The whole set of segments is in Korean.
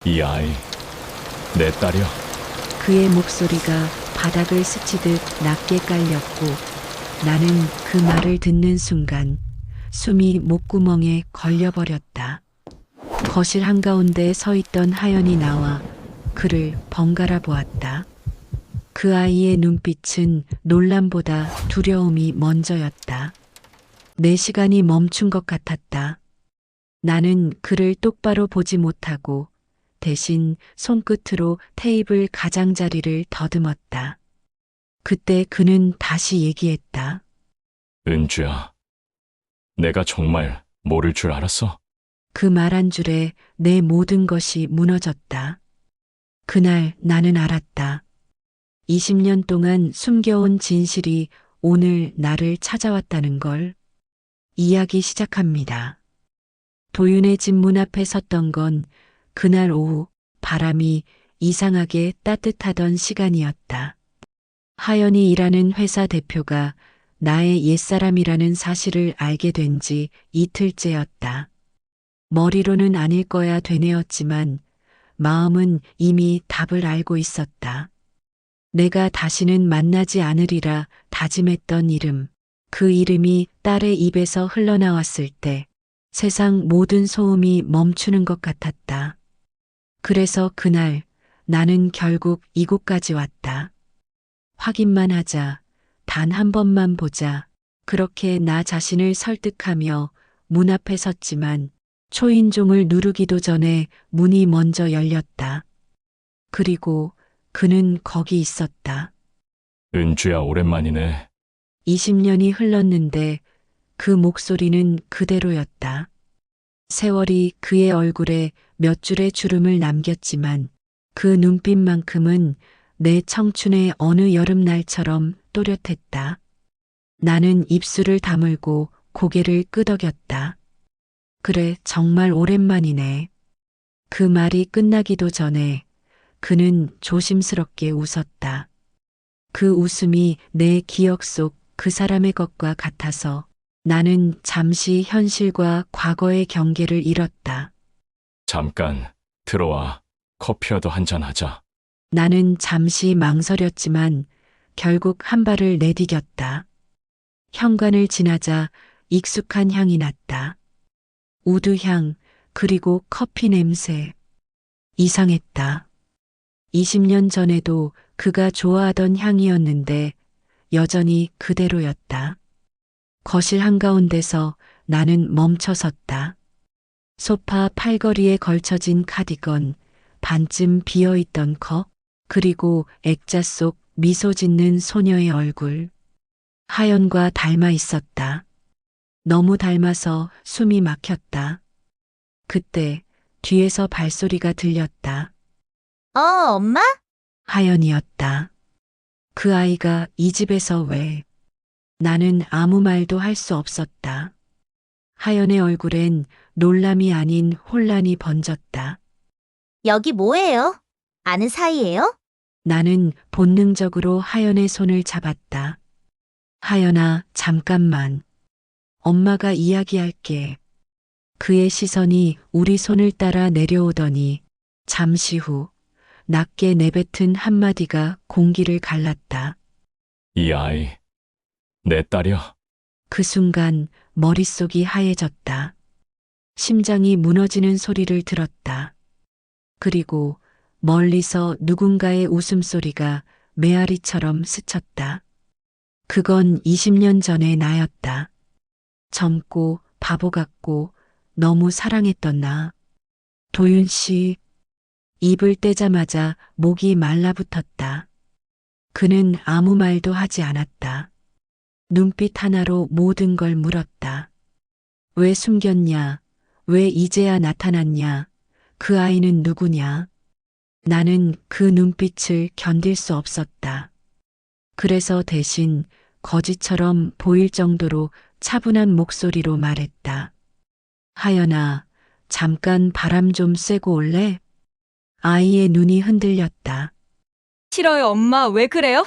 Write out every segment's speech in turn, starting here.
이 아이, 내 딸이야. 그의 목소리가 바닥을 스치듯 낮게 깔렸고 나는 그 말을 듣는 순간 숨이 목구멍에 걸려버렸다. 거실 한가운데 서 있던 하연이 나와 그를 번갈아 보았다. 그 아이의 눈빛은 놀람보다 두려움이 먼저였다. 내 시간이 멈춘 것 같았다. 나는 그를 똑바로 보지 못하고 대신 손끝으로 테이블 가장자리를 더듬었다. 그때 그는 다시 얘기했다. 은주야, 내가 정말 모를 줄 알았어? 그 말 한 줄에 내 모든 것이 무너졌다. 그날 나는 알았다. 20년 동안 숨겨온 진실이 오늘 나를 찾아왔다는 걸. 이야기 시작합니다. 도윤의 집 문 앞에 섰던 건 그날 오후 바람이 이상하게 따뜻하던 시간이었다. 하연이 일하는 회사 대표가 나의 옛사람이라는 사실을 알게 된 지 이틀째였다. 머리로는 아닐 거야 되뇌었지만 마음은 이미 답을 알고 있었다. 내가 다시는 만나지 않으리라 다짐했던 이름, 그 이름이 딸의 입에서 흘러나왔을 때 세상 모든 소음이 멈추는 것 같았다. 그래서 그날 나는 결국 이곳까지 왔다. 확인만 하자, 단 한 번만 보자. 그렇게 나 자신을 설득하며 문 앞에 섰지만 초인종을 누르기도 전에 문이 먼저 열렸다. 그리고 그는 거기 있었다. 은주야, 오랜만이네. 20년이 흘렀는데 그 목소리는 그대로였다. 세월이 그의 얼굴에 몇 줄의 주름을 남겼지만 그 눈빛만큼은 내 청춘의 어느 여름날처럼 또렷했다. 나는 입술을 다물고 고개를 끄덕였다. 그래, 정말 오랜만이네. 그 말이 끝나기도 전에 그는 조심스럽게 웃었다. 그 웃음이 내 기억 속 그 사람의 것과 같아서 나는 잠시 현실과 과거의 경계를 잃었다. 잠깐, 들어와. 커피라도 한잔 하자. 나는 잠시 망설였지만 결국 한 발을 내디뎠다. 현관을 지나자 익숙한 향이 났다. 우드향, 그리고 커피 냄새. 이상했다. 20년 전에도 그가 좋아하던 향이었는데 여전히 그대로였다. 거실 한가운데서 나는 멈춰섰다. 소파 팔걸이에 걸쳐진 카디건, 반쯤 비어있던 컵, 그리고 액자 속 미소 짓는 소녀의 얼굴. 하연과 닮아 있었다. 너무 닮아서 숨이 막혔다. 그때 뒤에서 발소리가 들렸다. 엄마? 하연이었다. 그 아이가 이 집에서 왜? 나는 아무 말도 할 수 없었다. 하연의 얼굴엔 놀람이 아닌 혼란이 번졌다. 여기 뭐예요? 아는 사이예요? 나는 본능적으로 하연의 손을 잡았다. 하연아, 잠깐만. 엄마가 이야기할게. 그의 시선이 우리 손을 따라 내려오더니 잠시 후 낮게 내뱉은 한마디가 공기를 갈랐다. 이 아이, 내 딸이야. 그 순간 머릿속이 하얘졌다. 심장이 무너지는 소리를 들었다. 그리고 멀리서 누군가의 웃음소리가 메아리처럼 스쳤다. 그건 20년 전의 나였다. 젊고 바보 같고 너무 사랑했던 나. 도윤 씨. 입을 떼자마자 목이 말라붙었다. 그는 아무 말도 하지 않았다. 눈빛 하나로 모든 걸 물었다. 왜 숨겼냐? 왜 이제야 나타났냐? 그 아이는 누구냐? 나는 그 눈빛을 견딜 수 없었다. 그래서 대신 거짓처럼 보일 정도로 차분한 목소리로 말했다. 하연아, 잠깐 바람 좀 쐬고 올래? 아이의 눈이 흔들렸다. 싫어요, 엄마. 왜 그래요?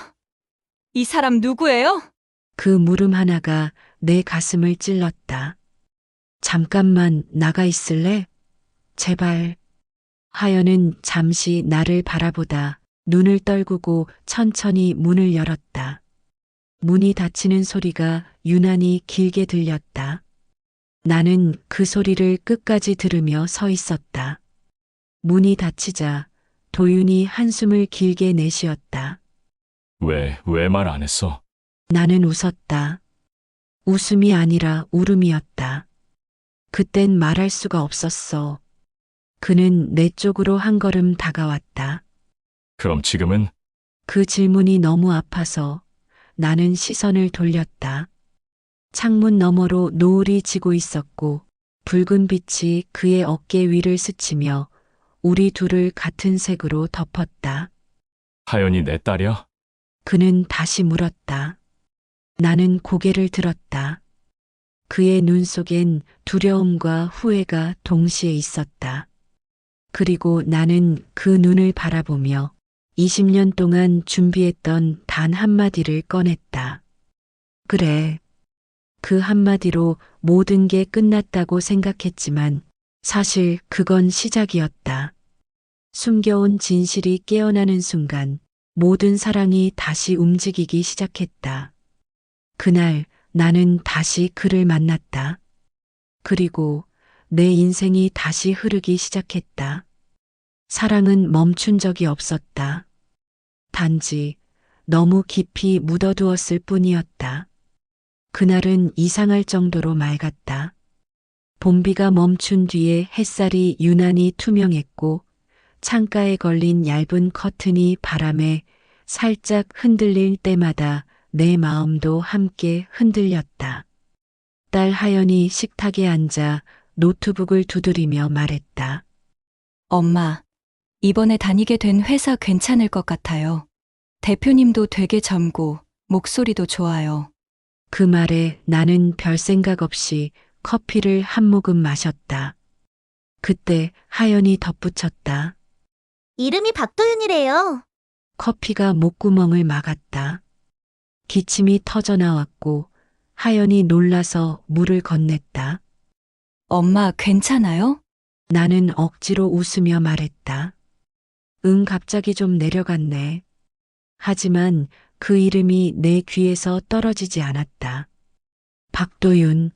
이 사람 누구예요? 그 물음 하나가 내 가슴을 찔렀다. 잠깐만 나가 있을래? 제발. 하연은 잠시 나를 바라보다 눈을 떨구고 천천히 문을 열었다. 문이 닫히는 소리가 유난히 길게 들렸다. 나는 그 소리를 끝까지 들으며 서 있었다. 문이 닫히자 도윤이 한숨을 길게 내쉬었다. 왜 말 안 했어? 나는 웃었다. 웃음이 아니라 울음이었다. 그땐 말할 수가 없었어. 그는 내 쪽으로 한 걸음 다가왔다. 그럼 지금은? 그 질문이 너무 아파서 나는 시선을 돌렸다. 창문 너머로 노을이 지고 있었고 붉은 빛이 그의 어깨 위를 스치며 우리 둘을 같은 색으로 덮었다. 하연이 내 딸이야? 그는 다시 물었다. 나는 고개를 들었다. 그의 눈 속엔 두려움과 후회가 동시에 있었다. 그리고 나는 그 눈을 바라보며 20년 동안 준비했던 단 한마디를 꺼냈다. 그래. 그 한마디로 모든 게 끝났다고 생각했지만 사실 그건 시작이었다. 숨겨온 진실이 깨어나는 순간 모든 사랑이 다시 움직이기 시작했다. 그날 나는 다시 그를 만났다. 그리고 내 인생이 다시 흐르기 시작했다. 사랑은 멈춘 적이 없었다. 단지 너무 깊이 묻어두었을 뿐이었다. 그날은 이상할 정도로 맑았다. 봄비가 멈춘 뒤에 햇살이 유난히 투명했고 창가에 걸린 얇은 커튼이 바람에 살짝 흔들릴 때마다 내 마음도 함께 흔들렸다. 딸 하연이 식탁에 앉아 노트북을 두드리며 말했다. 엄마, 이번에 다니게 된 회사 괜찮을 것 같아요. 대표님도 되게 젊고 목소리도 좋아요. 그 말에 나는 별 생각 없이 커피를 한 모금 마셨다. 그때 하연이 덧붙였다. 이름이 박도윤이래요. 커피가 목구멍을 막았다. 기침이 터져 나왔고 하연이 놀라서 물을 건넸다. 엄마 괜찮아요? 나는 억지로 웃으며 말했다. 응, 갑자기 좀 내려갔네. 하지만 그 이름이 내 귀에서 떨어지지 않았다. 박도윤.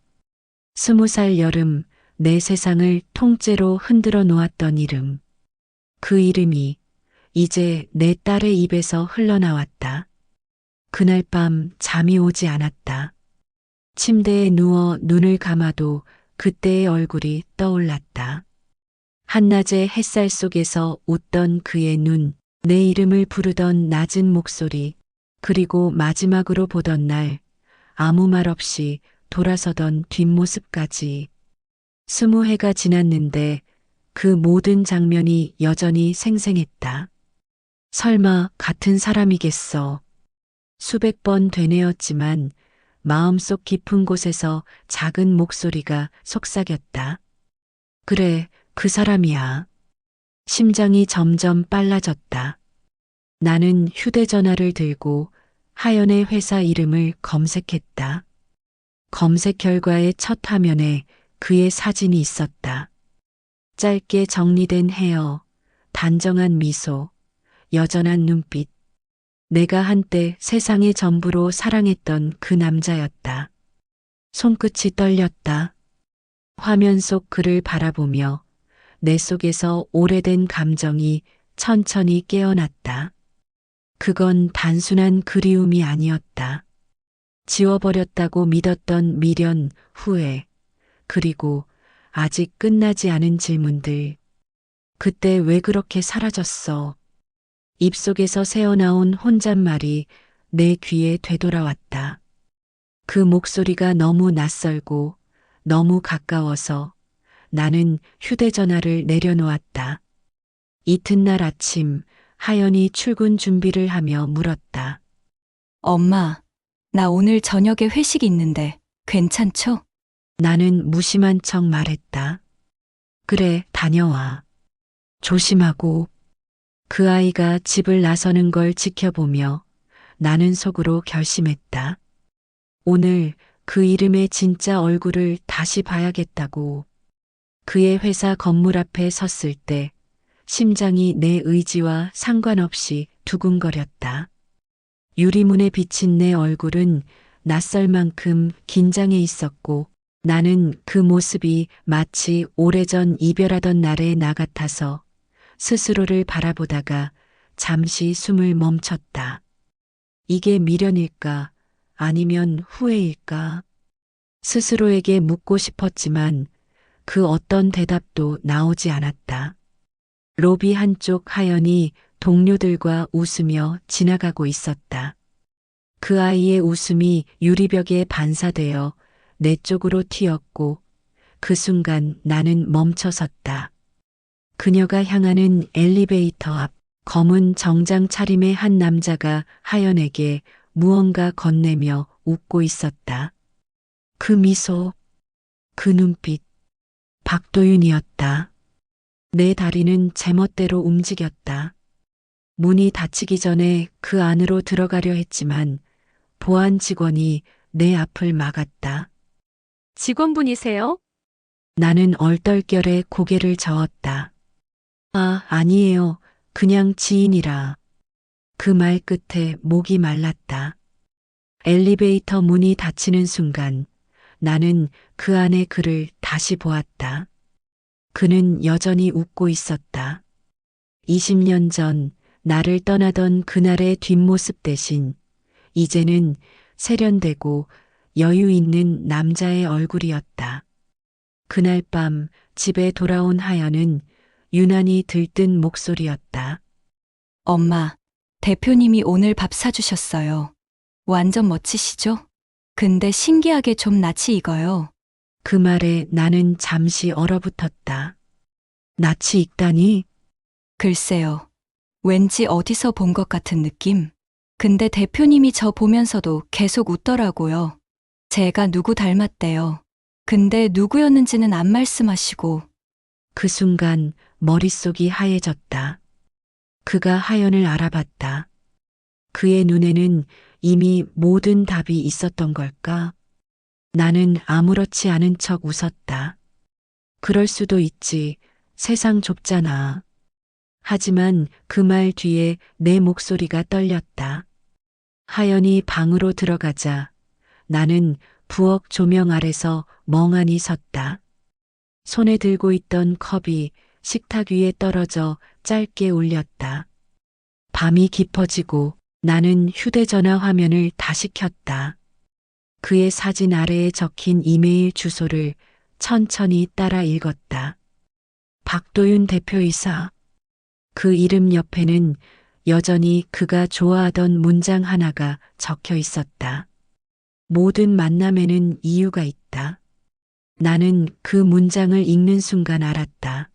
20살 여름 내 세상을 통째로 흔들어 놓았던 이름. 그 이름이 이제 내 딸의 입에서 흘러나왔다. 그날 밤 잠이 오지 않았다. 침대에 누워 눈을 감아도 그때의 얼굴이 떠올랐다. 한낮의 햇살 속에서 웃던 그의 눈, 내 이름을 부르던 낮은 목소리, 그리고 마지막으로 보던 날 아무 말 없이 돌아서던 뒷모습까지. 20해가 지났는데 그 모든 장면이 여전히 생생했다. 설마 같은 사람이겠어. 수백 번 되뇌었지만 마음속 깊은 곳에서 작은 목소리가 속삭였다. 그래, 그 사람이야. 심장이 점점 빨라졌다. 나는 휴대전화를 들고 하연의 회사 이름을 검색했다. 검색 결과의 첫 화면에 그의 사진이 있었다. 짧게 정리된 헤어, 단정한 미소, 여전한 눈빛. 내가 한때 세상의 전부로 사랑했던 그 남자였다. 손끝이 떨렸다. 화면 속 그를 바라보며 내 속에서 오래된 감정이 천천히 깨어났다. 그건 단순한 그리움이 아니었다. 지워버렸다고 믿었던 미련, 후회, 그리고 아직 끝나지 않은 질문들. 그때 왜 그렇게 사라졌어? 입속에서 새어나온 혼잣말이 내 귀에 되돌아왔다. 그 목소리가 너무 낯설고 너무 가까워서 나는 휴대전화를 내려놓았다. 이튿날 아침 하연이 출근 준비를 하며 물었다. 엄마, 나 오늘 저녁에 회식 있는데 괜찮죠? 나는 무심한 척 말했다. 그래, 다녀와. 조심하고. 그 아이가 집을 나서는 걸 지켜보며 나는 속으로 결심했다. 오늘 그 이름의 진짜 얼굴을 다시 봐야겠다고. 그의 회사 건물 앞에 섰을 때 심장이 내 의지와 상관없이 두근거렸다. 유리문에 비친 내 얼굴은 낯설 만큼 긴장해 있었고 나는 그 모습이 마치 오래전 이별하던 날의 나 같아서 스스로를 바라보다가 잠시 숨을 멈췄다. 이게 미련일까? 아니면 후회일까? 스스로에게 묻고 싶었지만 그 어떤 대답도 나오지 않았다. 로비 한쪽 하연이 동료들과 웃으며 지나가고 있었다. 그 아이의 웃음이 유리벽에 반사되어 내 쪽으로 튀었고 그 순간 나는 멈춰섰다. 그녀가 향하는 엘리베이터 앞 검은 정장 차림의 한 남자가 하연에게 무언가 건네며 웃고 있었다. 그 미소, 그 눈빛, 박도윤이었다. 내 다리는 제멋대로 움직였다. 문이 닫히기 전에 그 안으로 들어가려 했지만 보안 직원이 내 앞을 막았다. 직원분이세요? 나는 얼떨결에 고개를 저었다. 아, 아니에요. 그냥 지인이라. 그 말 끝에 목이 말랐다. 엘리베이터 문이 닫히는 순간 나는 그 안의 그를 다시 보았다. 그는 여전히 웃고 있었다. 20년 전 나를 떠나던 그날의 뒷모습 대신 이제는 세련되고 여유 있는 남자의 얼굴이었다. 그날 밤 집에 돌아온 하연은 유난히 들뜬 목소리였다. 엄마, 대표님이 오늘 밥 사주셨어요. 완전 멋지시죠? 근데 신기하게 좀 낯이 익어요. 그 말에 나는 잠시 얼어붙었다. 낯이 익다니? 글쎄요. 왠지 어디서 본 것 같은 느낌? 근데 대표님이 저 보면서도 계속 웃더라고요. 제가 누구 닮았대요. 근데 누구였는지는 안 말씀하시고. 그 순간 머릿속이 하얘졌다. 그가 하연을 알아봤다. 그의 눈에는 이미 모든 답이 있었던 걸까? 나는 아무렇지 않은 척 웃었다. 그럴 수도 있지. 세상 좁잖아. 하지만 그 말 뒤에 내 목소리가 떨렸다. 하연이 방으로 들어가자 나는 부엌 조명 아래서 멍하니 섰다. 손에 들고 있던 컵이 식탁 위에 떨어져 짧게 울렸다. 밤이 깊어지고 나는 휴대전화 화면을 다시 켰다. 그의 사진 아래에 적힌 이메일 주소를 천천히 따라 읽었다. 박도윤 대표이사. 그 이름 옆에는 여전히 그가 좋아하던 문장 하나가 적혀 있었다. 모든 만남에는 이유가 있다. 나는 그 문장을 읽는 순간 알았다.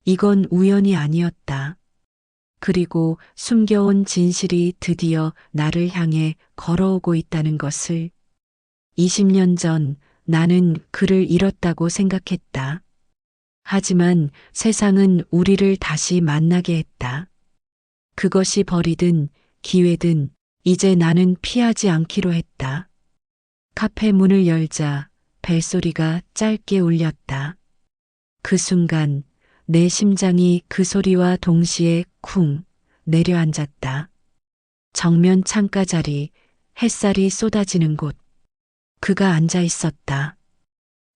이건 우연이 아니었다. 그리고 숨겨온 진실이 드디어 나를 향해 걸어오고 있다는 것을. 20년 전 나는 그를 잃었다고 생각했다. 하지만 세상은 우리를 다시 만나게 했다. 그것이 벌이든 기회든 이제 나는 피하지 않기로 했다. 카페 문을 열자 벨소리가 짧게 울렸다. 그 순간 내 심장이 그 소리와 동시에 쿵 내려앉았다. 정면 창가 자리, 햇살이 쏟아지는 곳. 그가 앉아 있었다.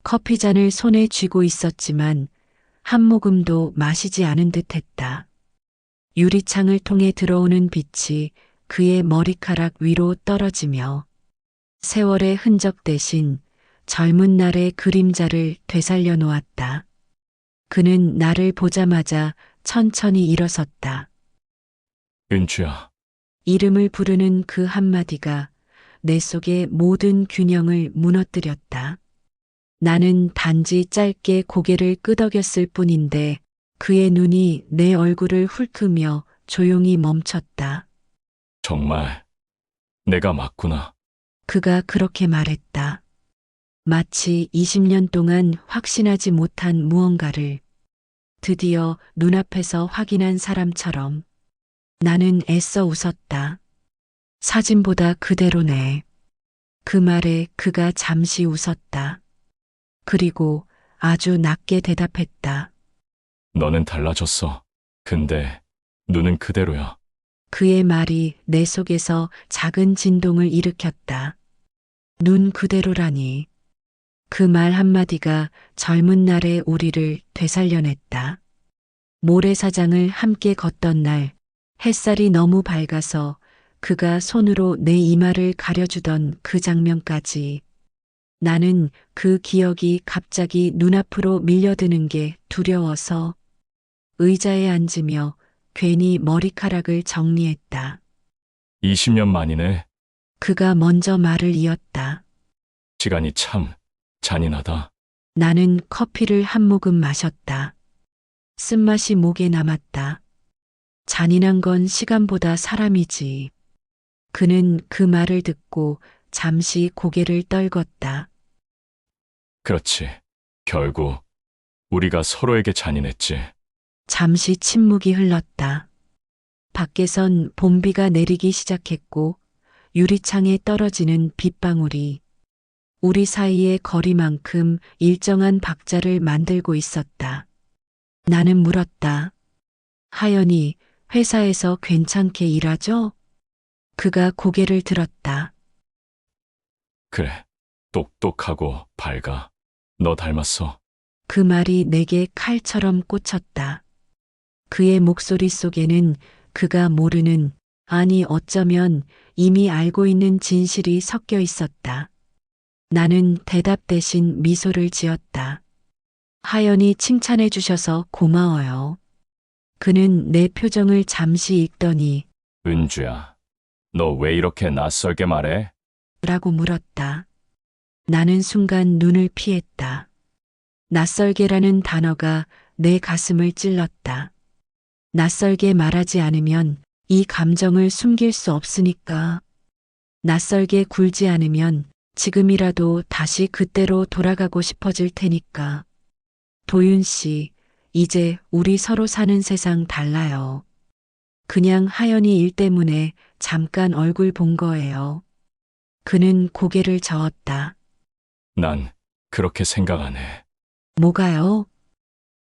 커피잔을 손에 쥐고 있었지만 한 모금도 마시지 않은 듯 했다. 유리창을 통해 들어오는 빛이 그의 머리카락 위로 떨어지며 세월의 흔적 대신 젊은 날의 그림자를 되살려 놓았다. 그는 나를 보자마자 천천히 일어섰다. 은주야, 이름을 부르는 그 한마디가 내 속의 모든 균형을 무너뜨렸다. 나는 단지 짧게 고개를 끄덕였을 뿐인데 그의 눈이 내 얼굴을 훑으며 조용히 멈췄다. 정말 내가 맞구나. 그가 그렇게 말했다. 마치 20년 동안 확신하지 못한 무언가를 드디어 눈앞에서 확인한 사람처럼. 나는 애써 웃었다. 사진보다 그대로네. 그 말에 그가 잠시 웃었다. 그리고 아주 낮게 대답했다. 너는 달라졌어. 근데 눈은 그대로야. 그의 말이 내 속에서 작은 진동을 일으켰다. 눈 그대로라니. 그 말 한마디가 젊은 날의 우리를 되살려냈다. 모래사장을 함께 걷던 날, 햇살이 너무 밝아서 그가 손으로 내 이마를 가려주던 그 장면까지. 나는 그 기억이 갑자기 눈앞으로 밀려드는 게 두려워서 의자에 앉으며 괜히 머리카락을 정리했다. 20년 만이네. 그가 먼저 말을 이었다. 시간이 참 잔인하다. 나는 커피를 한 모금 마셨다. 쓴맛이 목에 남았다. 잔인한 건 시간보다 사람이지. 그는 그 말을 듣고 잠시 고개를 떨궜다. 그렇지. 결국 우리가 서로에게 잔인했지. 잠시 침묵이 흘렀다. 밖에선 봄비가 내리기 시작했고 유리창에 떨어지는 빗방울이 우리 사이의 거리만큼 일정한 박자를 만들고 있었다. 나는 물었다. 하연이 회사에서 괜찮게 일하죠? 그가 고개를 들었다. 그래. 똑똑하고 밝아. 너 닮았어. 그 말이 내게 칼처럼 꽂혔다. 그의 목소리 속에는 그가 모르는, 아니 어쩌면 이미 알고 있는 진실이 섞여 있었다. 나는 대답 대신 미소를 지었다. 하연이 칭찬해 주셔서 고마워요. 그는 내 표정을 잠시 읽더니 은주야, 너 왜 이렇게 낯설게 말해? 라고 물었다. 나는 순간 눈을 피했다. 낯설게라는 단어가 내 가슴을 찔렀다. 낯설게 말하지 않으면 이 감정을 숨길 수 없으니까. 낯설게 굴지 않으면 지금이라도 다시 그때로 돌아가고 싶어질 테니까. 도윤 씨, 이제 우리 서로 사는 세상 달라요. 그냥 하연이 일 때문에 잠깐 얼굴 본 거예요. 그는 고개를 저었다. 난 그렇게 생각 안 해. 뭐가요?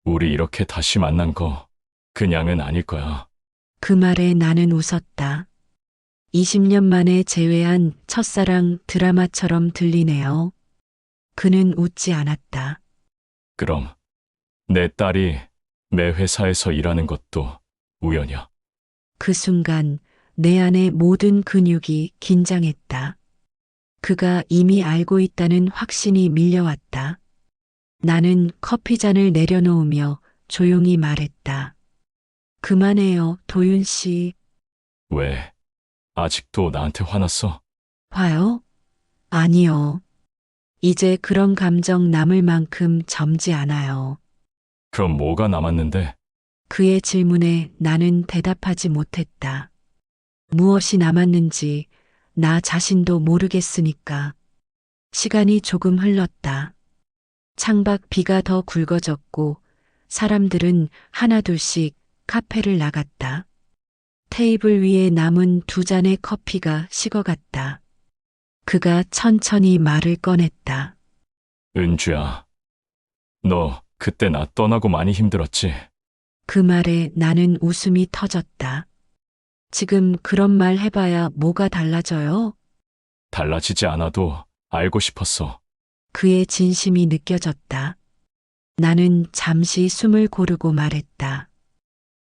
우리 이렇게 다시 만난 거 그냥은 아닐 거야. 그 말에 나는 웃었다. 20년 만에 재회한 첫사랑 드라마처럼 들리네요. 그는 웃지 않았다. 그럼 내 딸이 내 회사에서 일하는 것도 우연이야. 그 순간 내 안의 모든 근육이 긴장했다. 그가 이미 알고 있다는 확신이 밀려왔다. 나는 커피잔을 내려놓으며 조용히 말했다. 그만해요, 도윤 씨. 왜? 아직도 나한테 화났어? 화요? 아니요. 이제 그런 감정 남을 만큼 젊지 않아요. 그럼 뭐가 남았는데? 그의 질문에 나는 대답하지 못했다. 무엇이 남았는지 나 자신도 모르겠으니까. 시간이 조금 흘렀다. 창밖 비가 더 굵어졌고 사람들은 하나둘씩 카페를 나갔다. 테이블 위에 남은 두 잔의 커피가 식어갔다. 그가 천천히 말을 꺼냈다. 은주야, 너 그때 나 떠나고 많이 힘들었지? 그 말에 나는 웃음이 터졌다. 지금 그런 말 해봐야 뭐가 달라져요? 달라지지 않아도 알고 싶었어. 그의 진심이 느껴졌다. 나는 잠시 숨을 고르고 말했다.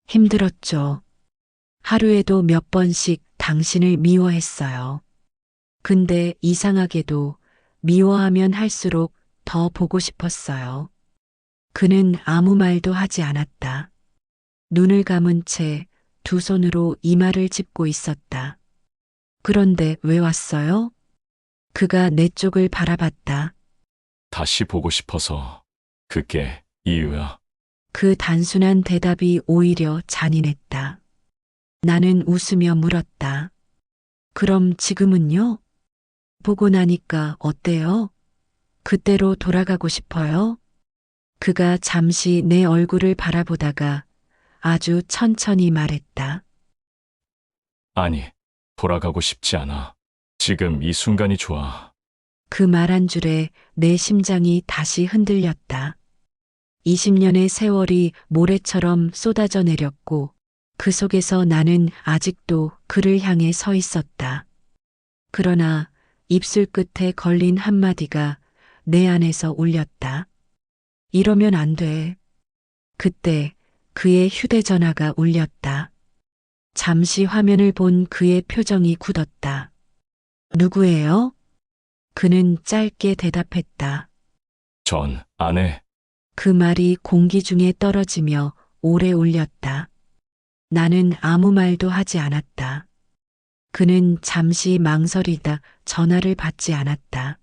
힘들었죠. 하루에도 몇 번씩 당신을 미워했어요. 근데 이상하게도 미워하면 할수록 더 보고 싶었어요. 그는 아무 말도 하지 않았다. 눈을 감은 채 두 손으로 이마를 짚고 있었다. 그런데 왜 왔어요? 그가 내 쪽을 바라봤다. 다시 보고 싶어서. 그게 이유야. 그 단순한 대답이 오히려 잔인했다. 나는 웃으며 물었다. 그럼 지금은요? 보고 나니까 어때요? 그때로 돌아가고 싶어요? 그가 잠시 내 얼굴을 바라보다가 아주 천천히 말했다. 아니, 돌아가고 싶지 않아. 지금 이 순간이 좋아. 그 말 한 줄에 내 심장이 다시 흔들렸다. 20년의 세월이 모래처럼 쏟아져 내렸고 그 속에서 나는 아직도 그를 향해 서 있었다. 그러나 입술 끝에 걸린 한마디가 내 안에서 울렸다. 이러면 안 돼. 그때 그의 휴대전화가 울렸다. 잠시 화면을 본 그의 표정이 굳었다. 누구예요? 그는 짧게 대답했다. 전 아내. 그 말이 공기 중에 떨어지며 오래 울렸다. 나는 아무 말도 하지 않았다. 그는 잠시 망설이다 전화를 받지 않았다.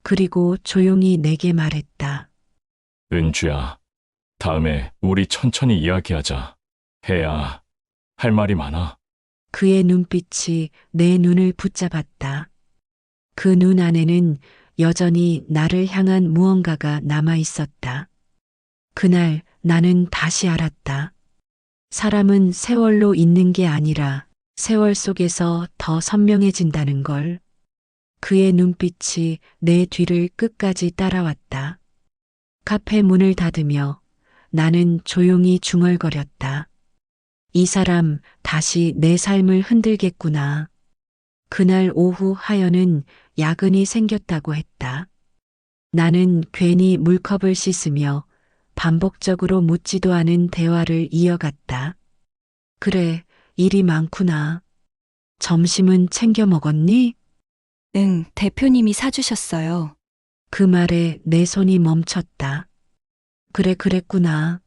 그리고 조용히 내게 말했다. 은주야, 다음에 우리 천천히 이야기하자. 해야 할 말이 많아. 그의 눈빛이 내 눈을 붙잡았다. 그 눈 안에는 여전히 나를 향한 무언가가 남아 있었다. 그날 나는 다시 알았다. 사람은 세월로 있는 게 아니라 세월 속에서 더 선명해진다는 걸. 그의 눈빛이 내 뒤를 끝까지 따라왔다. 카페 문을 닫으며 나는 조용히 중얼거렸다. 이 사람 다시 내 삶을 흔들겠구나. 그날 오후 하연은 야근이 생겼다고 했다. 나는 괜히 물컵을 씻으며 반복적으로 묻지도 않은 대화를 이어갔다. 그래, 일이 많구나. 점심은 챙겨 먹었니? 응, 대표님이 사주셨어요. 그 말에 내 손이 멈췄다. 그래, 그랬구나.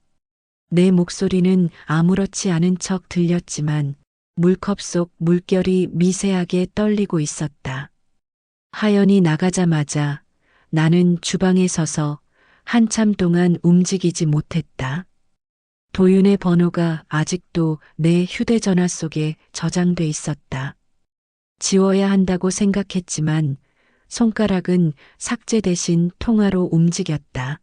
내 목소리는 아무렇지 않은 척 들렸지만 물컵 속 물결이 미세하게 떨리고 있었다. 하연이 나가자마자 나는 주방에 서서 한참 동안 움직이지 못했다. 도윤의 번호가 아직도 내 휴대전화 속에 저장돼 있었다. 지워야 한다고 생각했지만 손가락은 삭제 대신 통화로 움직였다.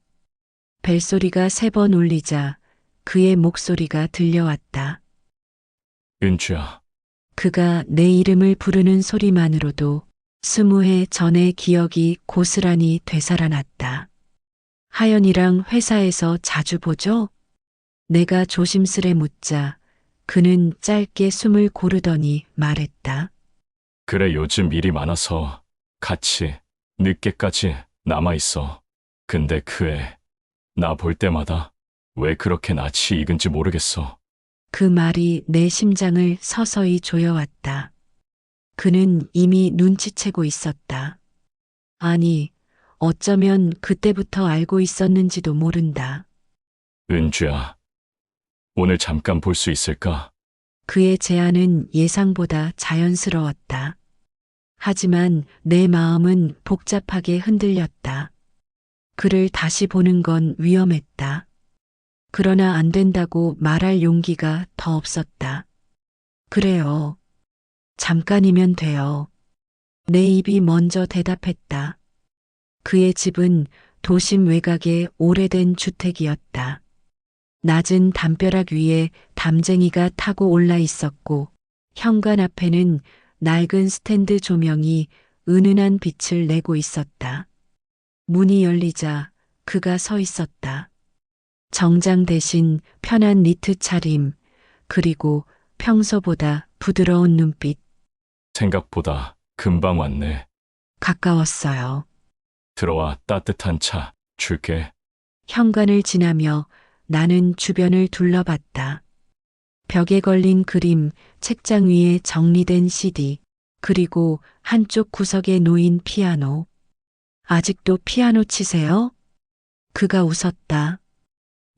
벨소리가 3번 울리자 그의 목소리가 들려왔다. 은주야, 그가 내 이름을 부르는 소리만으로도 20해 전의 기억이 고스란히 되살아났다. 하연이랑 회사에서 자주 보죠? 내가 조심스레 묻자 그는 짧게 숨을 고르더니 말했다. 그래 요즘 일이 많아서 같이 늦게까지 남아있어. 근데 그 애, 나 볼 때마다 왜 그렇게 낯이 익은지 모르겠어. 그 말이 내 심장을 서서히 조여왔다. 그는 이미 눈치채고 있었다. 아니, 어쩌면 그때부터 알고 있었는지도 모른다. 은주야, 오늘 잠깐 볼 수 있을까? 그의 제안은 예상보다 자연스러웠다. 하지만 내 마음은 복잡하게 흔들렸다. 그를 다시 보는 건 위험했다. 그러나 안 된다고 말할 용기가 더 없었다. 그래요. 잠깐이면 돼요. 내 입이 먼저 대답했다. 그의 집은 도심 외곽의 오래된 주택이었다. 낮은 담벼락 위에 담쟁이가 타고 올라 있었고 현관 앞에는 낡은 스탠드 조명이 은은한 빛을 내고 있었다. 문이 열리자 그가 서 있었다. 정장 대신 편한 니트 차림, 그리고 평소보다 부드러운 눈빛. 생각보다 금방 왔네. 가까웠어요. 들어와 따뜻한 차 줄게. 현관을 지나며 나는 주변을 둘러봤다. 벽에 걸린 그림, 책장 위에 정리된 CD, 그리고 한쪽 구석에 놓인 피아노. 아직도 피아노 치세요? 그가 웃었다.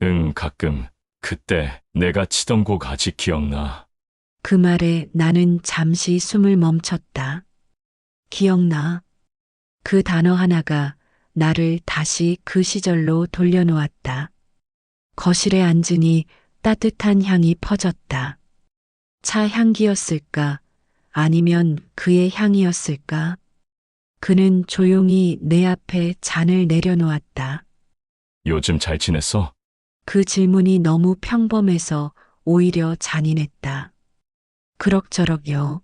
응, 가끔. 그때 내가 치던 곡 아직 기억나. 그 말에 나는 잠시 숨을 멈췄다. 기억나. 그 단어 하나가 나를 다시 그 시절로 돌려놓았다. 거실에 앉으니 따뜻한 향이 퍼졌다. 차 향기였을까? 아니면 그의 향이었을까? 그는 조용히 내 앞에 잔을 내려놓았다. 요즘 잘 지냈어? 그 질문이 너무 평범해서 오히려 잔인했다. 그럭저럭요.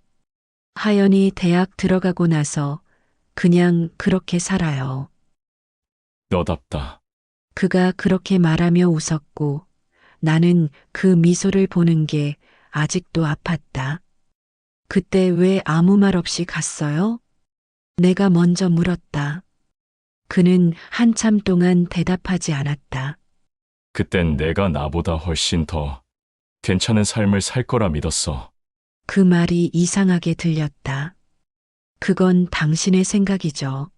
하연이 대학 들어가고 나서 그냥 그렇게 살아요. 너답다. 그가 그렇게 말하며 웃었고 나는 그 미소를 보는 게 아직도 아팠다. 그때 왜 아무 말 없이 갔어요? 내가 먼저 물었다. 그는 한참 동안 대답하지 않았다. 그땐 내가 나보다 훨씬 더 괜찮은 삶을 살 거라 믿었어. 그 말이 이상하게 들렸다. 그건 당신의 생각이죠.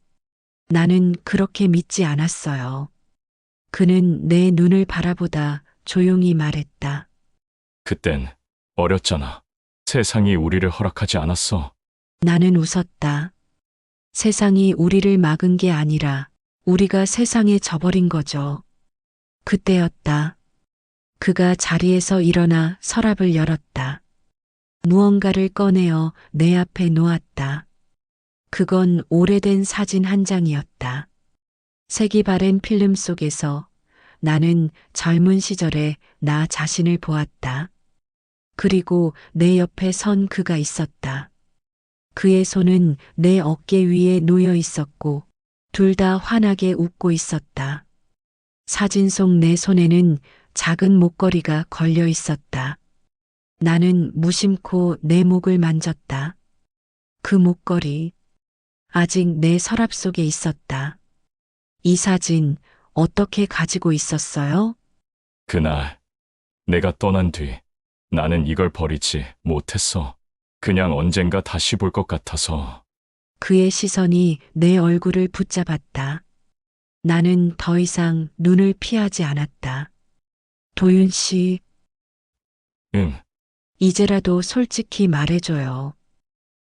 나는 그렇게 믿지 않았어요. 그는 내 눈을 바라보다 조용히 말했다. 그땐 어렸잖아. 세상이 우리를 허락하지 않았어. 나는 웃었다. 세상이 우리를 막은 게 아니라 우리가 세상에 져버린 거죠. 그때였다. 그가 자리에서 일어나 서랍을 열었다. 무언가를 꺼내어 내 앞에 놓았다. 그건 오래된 사진 한 장이었다. 색이 바랜 필름 속에서 나는 젊은 시절의 나 자신을 보았다. 그리고 내 옆에 선 그가 있었다. 그의 손은 내 어깨 위에 놓여 있었고 둘 다 환하게 웃고 있었다. 사진 속 내 손에는 작은 목걸이가 걸려 있었다. 나는 무심코 내 목을 만졌다. 그 목걸이 아직 내 서랍 속에 있었다. 이 사진 어떻게 가지고 있었어요? 그날 내가 떠난 뒤 나는 이걸 버리지 못했어. 그냥 언젠가 다시 볼 것 같아서. 그의 시선이 내 얼굴을 붙잡았다. 나는 더 이상 눈을 피하지 않았다. 도윤 씨, 응, 이제라도 솔직히 말해줘요.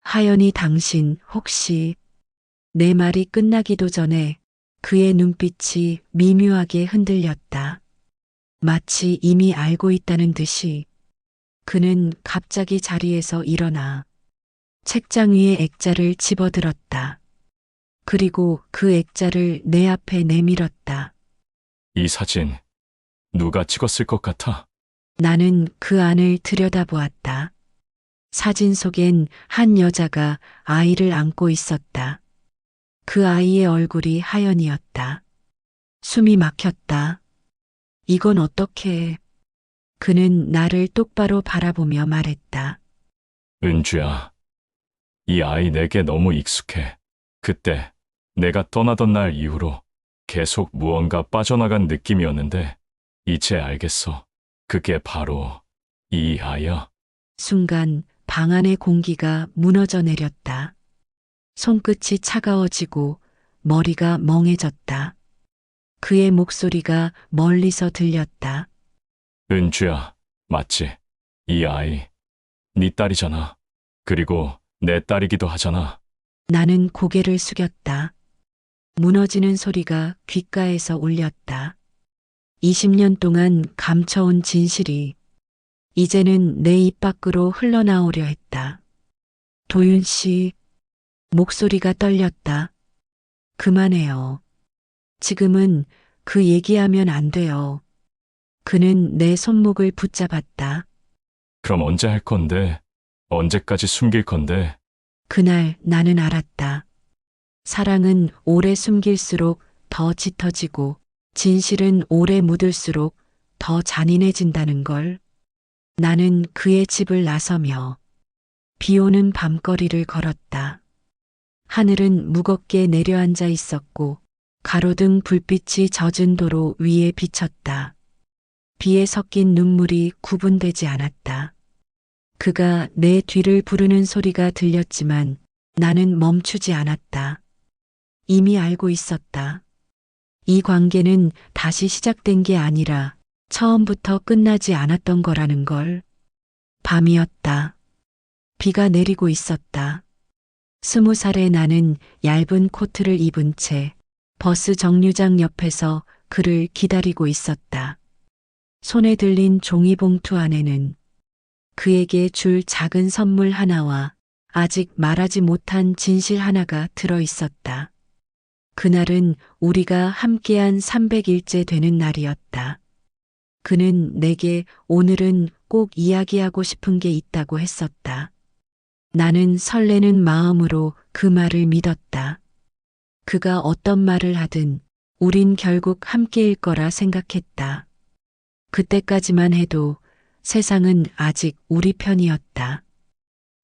하연이 당신 혹시 내 말이 끝나기도 전에 그의 눈빛이 미묘하게 흔들렸다. 마치 이미 알고 있다는 듯이 그는 갑자기 자리에서 일어나 책장 위에 액자를 집어들었다. 그리고 그 액자를 내 앞에 내밀었다. 이 사진 누가 찍었을 것 같아? 나는 그 안을 들여다보았다. 사진 속엔 한 여자가 아이를 안고 있었다. 그 아이의 얼굴이 하연이었다. 숨이 막혔다. 이건 어떻게... 그는 나를 똑바로 바라보며 말했다. 은주야, 이 아이 내게 너무 익숙해. 그때 내가 떠나던 날 이후로 계속 무언가 빠져나간 느낌이었는데 이제 알겠어. 그게 바로 이 아이야. 순간 방 안의 공기가 무너져 내렸다. 손끝이 차가워지고 머리가 멍해졌다. 그의 목소리가 멀리서 들렸다. 은주야, 맞지? 이 아이, 네 딸이잖아. 그리고 내 딸이기도 하잖아. 나는 고개를 숙였다. 무너지는 소리가 귓가에서 울렸다. 20년 동안 감춰온 진실이 이제는 내 입 밖으로 흘러나오려 했다. 도윤 씨, 목소리가 떨렸다. 그만해요. 지금은 그 얘기하면 안 돼요. 그는 내 손목을 붙잡았다. 그럼 언제 할 건데? 언제까지 숨길 건데? 그날 나는 알았다. 사랑은 오래 숨길수록 더 짙어지고 진실은 오래 묻을수록 더 잔인해진다는 걸. 나는 그의 집을 나서며 비 오는 밤거리를 걸었다. 하늘은 무겁게 내려앉아 있었고 가로등 불빛이 젖은 도로 위에 비쳤다. 비에 섞인 눈물이 구분되지 않았다. 그가 내 뒤를 부르는 소리가 들렸지만 나는 멈추지 않았다. 이미 알고 있었다. 이 관계는 다시 시작된 게 아니라 처음부터 끝나지 않았던 거라는 걸. 밤이었다. 비가 내리고 있었다. 20살의 나는 얇은 코트를 입은 채 버스 정류장 옆에서 그를 기다리고 있었다. 손에 들린 종이봉투 안에는 그에게 줄 작은 선물 하나와 아직 말하지 못한 진실 하나가 들어 있었다. 그날은 우리가 함께한 300일째 되는 날이었다. 그는 내게 오늘은 꼭 이야기하고 싶은 게 있다고 했었다. 나는 설레는 마음으로 그 말을 믿었다. 그가 어떤 말을 하든 우린 결국 함께일 거라 생각했다. 그때까지만 해도 세상은 아직 우리 편이었다.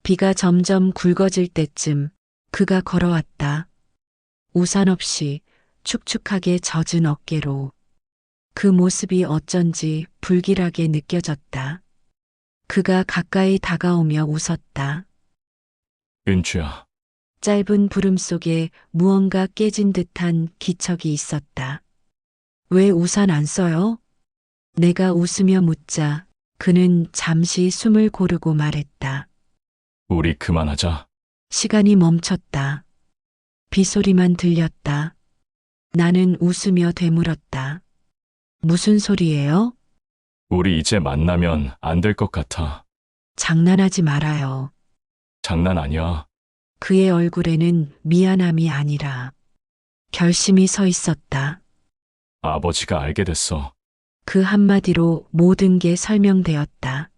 비가 점점 굵어질 때쯤 그가 걸어왔다. 우산 없이 축축하게 젖은 어깨로. 그 모습이 어쩐지 불길하게 느껴졌다. 그가 가까이 다가오며 웃었다. 은주야, 짧은 부름 속에 무언가 깨진 듯한 기척이 있었다. 왜 우산 안 써요? 내가 웃으며 묻자 그는 잠시 숨을 고르고 말했다. 우리 그만하자. 시간이 멈췄다. 빗소리만 들렸다. 나는 웃으며 되물었다. 무슨 소리예요? 우리 이제 만나면 안 될 것 같아. 장난하지 말아요. 장난 아니야. 그의 얼굴에는 미안함이 아니라 결심이 서 있었다. 아버지가 알게 됐어. 그 한마디로 모든 게 설명되었다.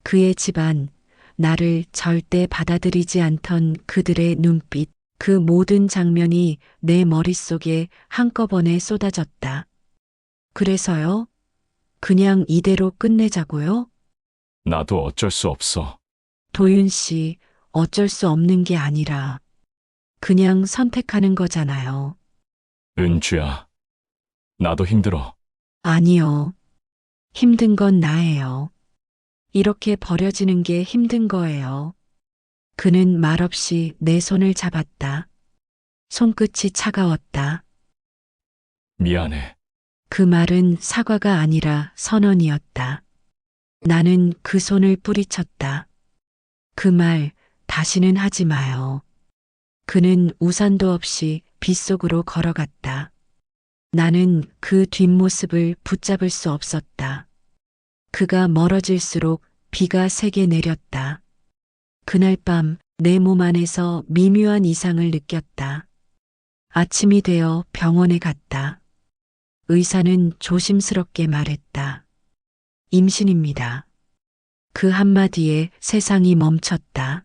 그의 집안, 나를 절대 받아들이지 않던 그들의 눈빛, 그 모든 장면이 내 머릿속에 한꺼번에 쏟아졌다. 그래서요? 그냥 이대로 끝내자고요? 나도 어쩔 수 없어. 도윤 씨, 어쩔 수 없는 게 아니라 그냥 선택하는 거잖아요. 은주야, 나도 힘들어. 아니요. 힘든 건 나예요. 이렇게 버려지는 게 힘든 거예요. 그는 말없이 내 손을 잡았다. 손끝이 차가웠다. 미안해. 그 말은 사과가 아니라 선언이었다. 나는 그 손을 뿌리쳤다. 그 말 다시는 하지 마요. 그는 우산도 없이 빗속으로 걸어갔다. 나는 그 뒷모습을 붙잡을 수 없었다. 그가 멀어질수록 비가 세게 내렸다. 그날 밤 내 몸 안에서 미묘한 이상을 느꼈다. 아침이 되어 병원에 갔다. 의사는 조심스럽게 말했다. 임신입니다. 그 한마디에 세상이 멈췄다.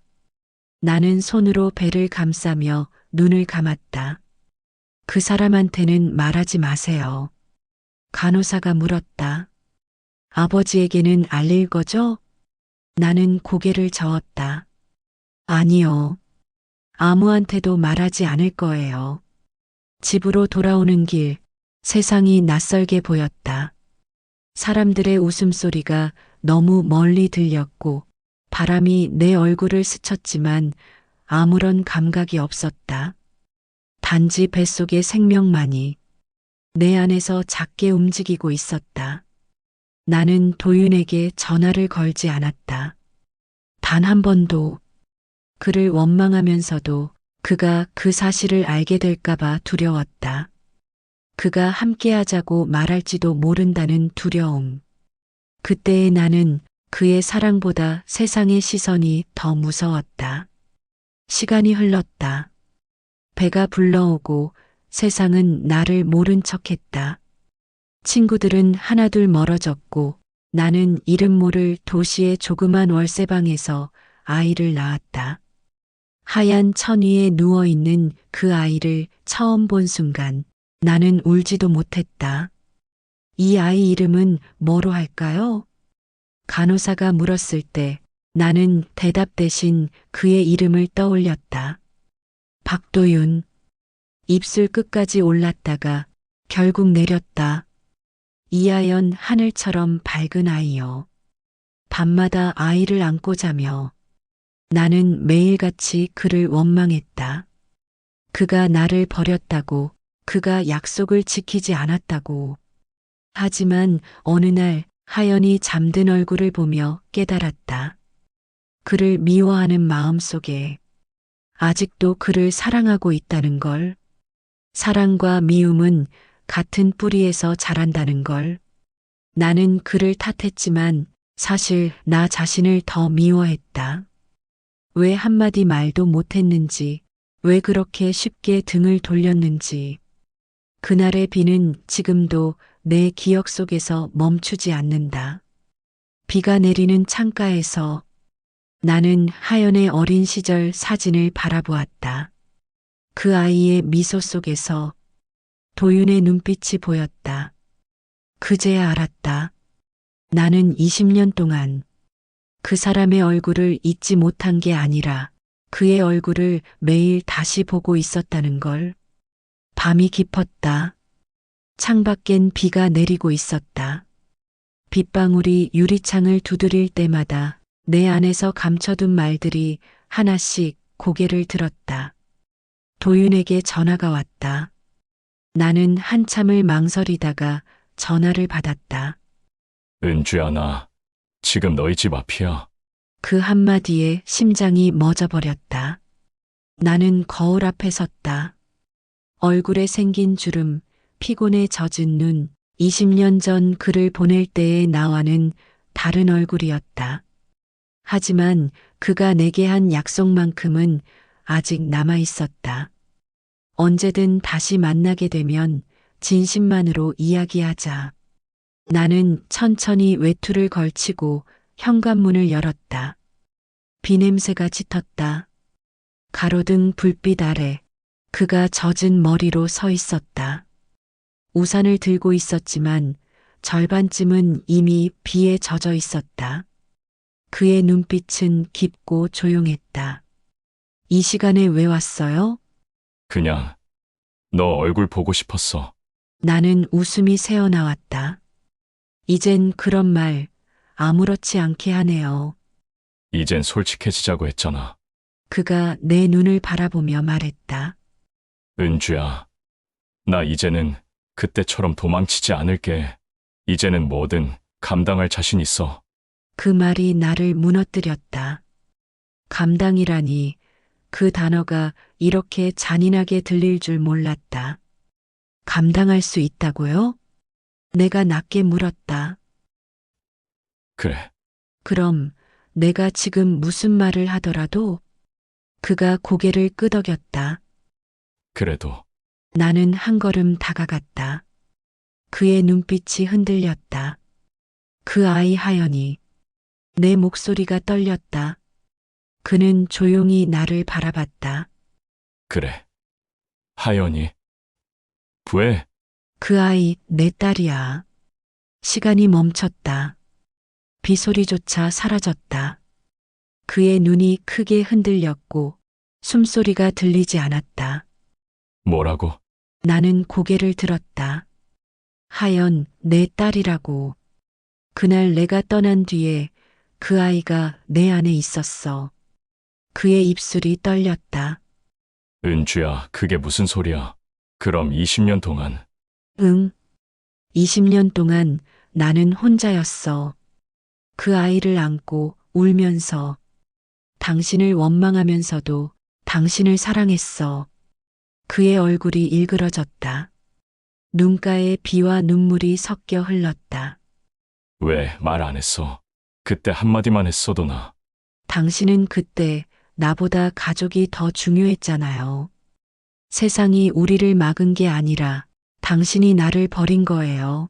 나는 손으로 배를 감싸며 눈을 감았다. 그 사람한테는 말하지 마세요. 간호사가 물었다. 아버지에게는 알릴 거죠? 나는 고개를 저었다. 아니요. 아무한테도 말하지 않을 거예요. 집으로 돌아오는 길, 세상이 낯설게 보였다. 사람들의 웃음소리가 너무 멀리 들렸고 바람이 내 얼굴을 스쳤지만 아무런 감각이 없었다. 단지 뱃속의 생명만이 내 안에서 작게 움직이고 있었다. 나는 도윤에게 전화를 걸지 않았다. 단 한 번도. 그를 원망하면서도 그가 그 사실을 알게 될까봐 두려웠다. 그가 함께하자고 말할지도 모른다는 두려움. 그때의 나는 그의 사랑보다 세상의 시선이 더 무서웠다. 시간이 흘렀다. 배가 불러오고 세상은 나를 모른 척했다. 친구들은 하나둘 멀어졌고 나는 이름 모를 도시의 조그만 월세방에서 아이를 낳았다. 하얀 천 위에 누워있는 그 아이를 처음 본 순간 나는 울지도 못했다. 이 아이 이름은 뭐로 할까요? 간호사가 물었을 때 나는 대답 대신 그의 이름을 떠올렸다. 박도윤. 입술 끝까지 올랐다가 결국 내렸다. 이하연 하늘처럼 밝은 아이여. 밤마다 아이를 안고 자며 나는 매일같이 그를 원망했다. 그가 나를 버렸다고, 그가 약속을 지키지 않았다고. 하지만 어느 날 하연이 잠든 얼굴을 보며 깨달았다. 그를 미워하는 마음 속에 아직도 그를 사랑하고 있다는 걸. 사랑과 미움은 같은 뿌리에서 자란다는 걸. 나는 그를 탓했지만 사실 나 자신을 더 미워했다. 왜 한마디 말도 못했는지, 왜 그렇게 쉽게 등을 돌렸는지. 그날의 비는 지금도 내 기억 속에서 멈추지 않는다. 비가 내리는 창가에서 나는 하연의 어린 시절 사진을 바라보았다. 그 아이의 미소 속에서 도윤의 눈빛이 보였다. 그제야 알았다. 나는 20년 동안 그 사람의 얼굴을 잊지 못한 게 아니라 그의 얼굴을 매일 다시 보고 있었다는 걸. 밤이 깊었다. 창밖엔 비가 내리고 있었다. 빗방울이 유리창을 두드릴 때마다 내 안에서 감춰둔 말들이 하나씩 고개를 들었다. 도윤에게 전화가 왔다. 나는 한참을 망설이다가 전화를 받았다. 은주야, 나 지금 너희 집 앞이야. 그 한마디에 심장이 멎어버렸다. 나는 거울 앞에 섰다. 얼굴에 생긴 주름, 피곤에 젖은 눈, 20년 전 글을 보낼 때의 나와는 다른 얼굴이었다. 하지만 그가 내게 한 약속만큼은 아직 남아 있었다. 언제든 다시 만나게 되면 진심만으로 이야기하자. 나는 천천히 외투를 걸치고 현관문을 열었다. 비 냄새가 짙었다. 가로등 불빛 아래 그가 젖은 머리로 서 있었다. 우산을 들고 있었지만 절반쯤은 이미 비에 젖어 있었다. 그의 눈빛은 깊고 조용했다. 이 시간에 왜 왔어요? 그냥 너 얼굴 보고 싶었어. 나는 웃음이 새어나왔다. 이젠 그런 말 아무렇지 않게 하네요. 이젠 솔직해지자고 했잖아. 그가 내 눈을 바라보며 말했다. 은주야, 나 이제는 그때처럼 도망치지 않을게. 이제는 뭐든 감당할 자신 있어. 그 말이 나를 무너뜨렸다. 감당이라니 그 단어가 이렇게 잔인하게 들릴 줄 몰랐다. 감당할 수 있다고요? 내가 낮게 물었다. 그래, 그럼 내가 지금 무슨 말을 하더라도? 그가 고개를 끄덕였다. 그래도 나는 한 걸음 다가갔다. 그의 눈빛이 흔들렸다. 그 아이 하연이. 내 목소리가 떨렸다. 그는 조용히 나를 바라봤다. 그래. 하연이. 왜? 그 아이 내 딸이야. 시간이 멈췄다. 비소리조차 사라졌다. 그의 눈이 크게 흔들렸고 숨소리가 들리지 않았다. 뭐라고? 나는 고개를 들었다. 하연, 내 딸이라고. 그날 내가 떠난 뒤에 그 아이가 내 안에 있었어. 그의 입술이 떨렸다. 은주야, 그게 무슨 소리야? 그럼 20년 동안 응. 20년 동안 나는 혼자였어. 그 아이를 안고 울면서 당신을 원망하면서도 당신을 사랑했어. 그의 얼굴이 일그러졌다. 눈가에 비와 눈물이 섞여 흘렀다. 왜 말 안 했어? 그때 한마디만 했어도 나. 당신은 그때 나보다 가족이 더 중요했잖아요. 세상이 우리를 막은 게 아니라 당신이 나를 버린 거예요.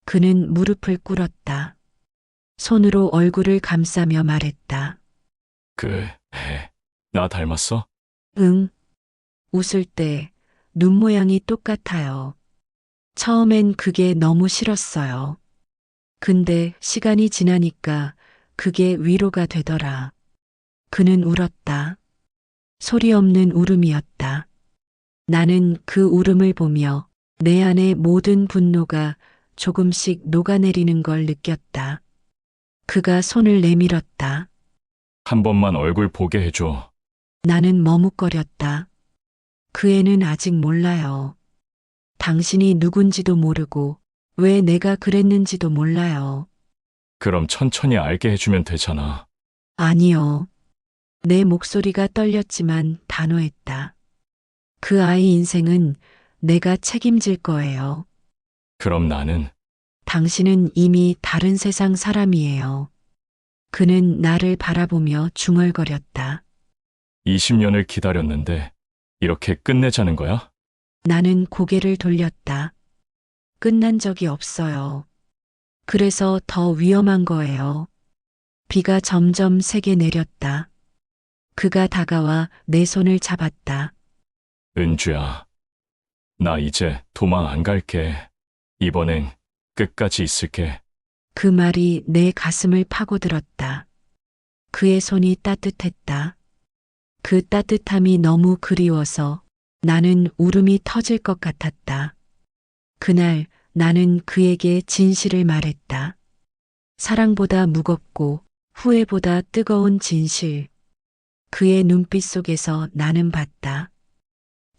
그는 무릎을 꿇었다. 손으로 얼굴을 감싸며 말했다. 나 닮았어? 응. 웃을 때 눈 모양이 똑같아요. 처음엔 그게 너무 싫었어요. 근데 시간이 지나니까 그게 위로가 되더라. 그는 울었다. 소리 없는 울음이었다. 나는 그 울음을 보며 내 안의 모든 분노가 조금씩 녹아내리는 걸 느꼈다. 그가 손을 내밀었다. 한 번만 얼굴 보게 해줘. 나는 머뭇거렸다. 그 애는 아직 몰라요. 당신이 누군지도 모르고 왜 내가 그랬는지도 몰라요. 그럼 천천히 알게 해주면 되잖아. 아니요. 내 목소리가 떨렸지만 단호했다. 그 아이 인생은 내가 책임질 거예요. 그럼 나는 당신은 이미 다른 세상 사람이에요. 그는 나를 바라보며 중얼거렸다. 20년을 기다렸는데 이렇게 끝내자는 거야? 나는 고개를 돌렸다. 끝난 적이 없어요. 그래서 더 위험한 거예요. 비가 점점 세게 내렸다. 그가 다가와 내 손을 잡았다. 은주야, 나 이제 도망 안 갈게. 이번엔 끝까지 있을게. 그 말이 내 가슴을 파고들었다. 그의 손이 따뜻했다. 그 따뜻함이 너무 그리워서 나는 울음이 터질 것 같았다. 그날 나는 그에게 진실을 말했다. 사랑보다 무겁고 후회보다 뜨거운 진실. 그의 눈빛 속에서 나는 봤다.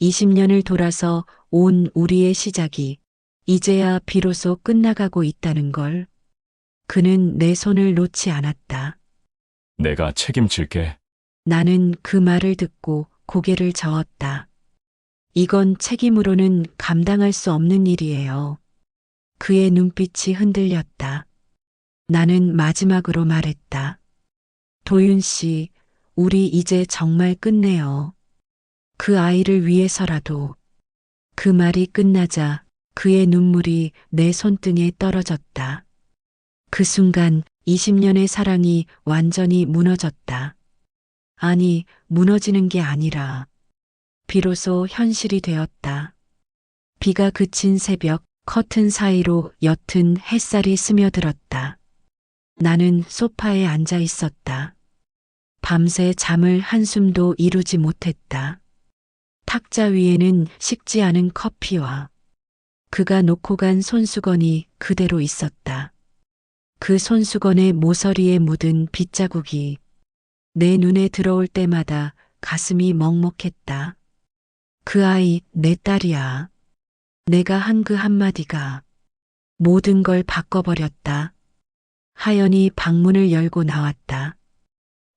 20년을 돌아서 온 우리의 시작이 이제야 비로소 끝나가고 있다는 걸. 그는 내 손을 놓지 않았다. 내가 책임질게. 나는 그 말을 듣고 고개를 저었다. 이건 책임으로는 감당할 수 없는 일이에요. 그의 눈빛이 흔들렸다. 나는 마지막으로 말했다. 도윤 씨, 우리 이제 정말 끝내요. 그 아이를 위해서라도. 그 말이 끝나자 그의 눈물이 내 손등에 떨어졌다. 그 순간 20년의 사랑이 완전히 무너졌다. 아니, 무너지는 게 아니라 비로소 현실이 되었다. 비가 그친 새벽, 커튼 사이로 옅은 햇살이 스며들었다. 나는 소파에 앉아 있었다. 밤새 잠을 한숨도 이루지 못했다. 탁자 위에는 식지 않은 커피와 그가 놓고 간 손수건이 그대로 있었다. 그 손수건의 모서리에 묻은 빗자국이 내 눈에 들어올 때마다 가슴이 먹먹했다. 그 아이 내 딸이야. 내가 한 그 한마디가 모든 걸 바꿔버렸다. 하연이 방문을 열고 나왔다.